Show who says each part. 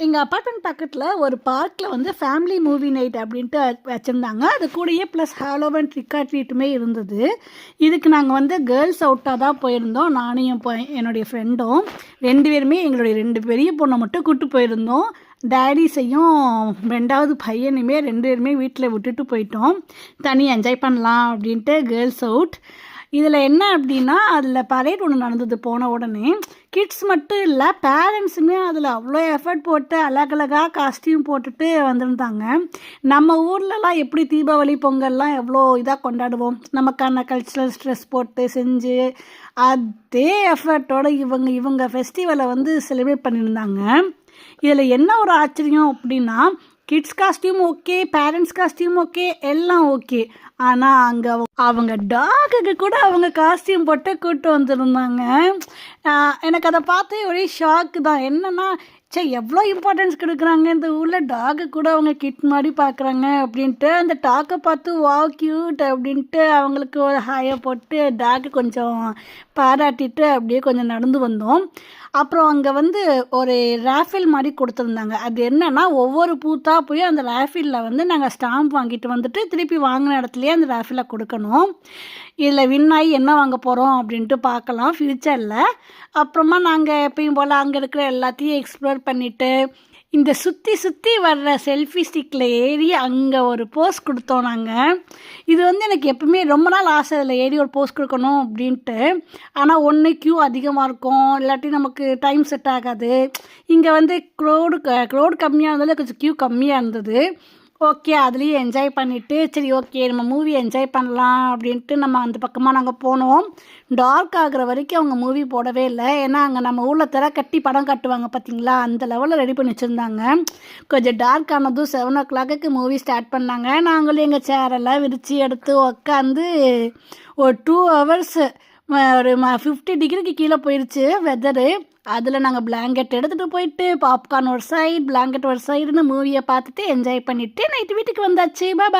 Speaker 1: எங்கள் அப்பார்ட்மெண்ட் பக்கத்தில் ஒரு பார்க்கில் வந்து ஃபேமிலி மூவி நைட் அப்படின்ட்டு வச்சுருந்தாங்க. அது கூடயே ப்ளஸ் ஹாலோவன் ட்ரிக் ஆர் ட்ரீட்டுமே இருந்தது. இதுக்கு நாங்கள் வந்து கேர்ள்ஸ் அவுட்டாக தான் போயிருந்தோம். நானும் என்னுடைய ஃப்ரெண்டும் 2 பேருமே எங்களுடைய 2 பெரிய பொண்ணை மட்டும் கூப்பிட்டு போயிருந்தோம். டேடிஸையும் 2வது பையனையுமே 2 பேருமே வீட்டில் விட்டுட்டு போயிட்டோம். தனி என்ஜாய் பண்ணலாம் அப்படின்ட்டு கேர்ள்ஸ் அவுட். இதில் என்ன அப்படின்னா, அதில் பரேட் ஒன்று நடந்தது போன உடனே. கிட்ஸ் மட்டும் இல்லை, பேரண்ட்ஸுமே அதில் அவ்வளோ எஃபர்ட் போட்டு அழகழகாக காஸ்டியூம் போட்டுட்டு வந்திருந்தாங்க. நம்ம ஊர்லலாம் எப்படி தீபாவளி பொங்கல்லாம் எவ்வளோ இதாக கொண்டாடுவோம், நமக்கான கல்ச்சுரல் ஸ்ட்ரெஸ் போட்டு செஞ்சு அதே எஃபர்ட்டோடு இவங்க ஃபெஸ்டிவலை வந்து செலிப்ரேட் பண்ணியிருந்தாங்க. இதில் என்ன ஒரு ஆச்சரியம் அப்படின்னா, kids costume okay, parents costume okay, எல்லாம் ஓகே. ஆனால் அங்கே அவங்க டாகுக்கு கூட அவங்க காஸ்டியூம் போட்டு கூப்பிட்டு வந்துருந்தாங்க. எனக்கு அதை பார்த்து ஒரே ஷாக்கு தான். என்னென்னா, எவ்வளோ இம்பார்ட்டன்ஸ் கொடுக்குறாங்க இந்த ஊரில், டாகு கூட அவங்க கிட் மாதிரி பார்க்குறாங்க அப்படின்ட்டு. அந்த டாக்கை பார்த்து வாவ் க்யூட் அப்படின்ட்டு அவங்களுக்கு ஒரு ஹாயை போட்டு டாக்கு கொஞ்சம் பாராட்டிட்டு அப்படியே கொஞ்சம் நடந்து வந்தோம். அப்புறம் அங்கே வந்து ஒரு ரேஃபில் மாதிரி கொடுத்துருந்தாங்க. அது என்னென்னா, ஒவ்வொரு பூத்தாக போய் அந்த ரேஃபிலில் வந்து நாங்கள் ஸ்டாம்ப் வாங்கிட்டு வந்துட்டு திருப்பி வாங்கின இடத்துலையே அந்த ரேஃபிலை கொடுக்கணும். இதில் வின் ஆகி என்ன வாங்க போகிறோம் அப்படின்ட்டு பார்க்கலாம் ஃப்யூச்சரில். அப்புறமா நாங்கள் எப்பயும் போல் அங்கே இருக்கிற எல்லாத்தையும் எக்ஸ்ப்ளோர் பண்ணிவிட்டு இந்த சுற்றி வர்ற செல்ஃபி ஸ்டிக்கில் ஏறி அங்கே ஒரு போஸ் கொடுத்தோம் நாங்கள். இது வந்து எனக்கு எப்பவுமே ரொம்ப நாள் ஆசை அதில் ஏறி ஒரு போஸ் கொடுக்கணும் அப்படின்ட்டு. ஆனால் ஒன்று க்யூ அதிகமாக இருக்கும், இல்லாட்டி நமக்கு டைம் செட் ஆகாது. இங்கே வந்து க்ரௌடு கம்மியாக இருந்தாலும் கொஞ்சம் க்யூ கம்மியாக இருந்தது. ஓகே, அதுலேயும் என்ஜாய் பண்ணிவிட்டு சரி ஓகே நம்ம மூவி என்ஜாய் பண்ணலாம் அப்படின்ட்டு நம்ம அந்த பக்கமாக நாங்கள் போனோம். டார்க் ஆகிற வரைக்கும் அவங்க மூவி போடவே இல்லை. ஏன்னா அங்கே நம்ம ஊரில் திரை கட்டி படம் கட்டுவாங்க பார்த்தீங்களா, அந்த லெவலில் ரெடி பண்ணி வச்சுருந்தாங்க. கொஞ்சம் டார்க் ஆனதும் 7 o'clock மூவி ஸ்டார்ட் பண்ணாங்க. நாங்களும் எங்கள் சேரெல்லாம் விரித்து எடுத்து உக்காந்து ஒரு 2 hours ஒரு 50 degreeக்கு கீழே போயிடுச்சு வெதரு. அதில் நாங்கள் பிளாங்கெட் எடுத்துகிட்டு போயிட்டு பாப்கார்ன் ஒரு சைடு, பிளாங்கெட் ஒரு சைடுன்னு மூவியை பார்த்துட்டு என்ஜாய் பண்ணிவிட்டு நைட்டு வீட்டுக்கு வந்தாச்சு. பாய்.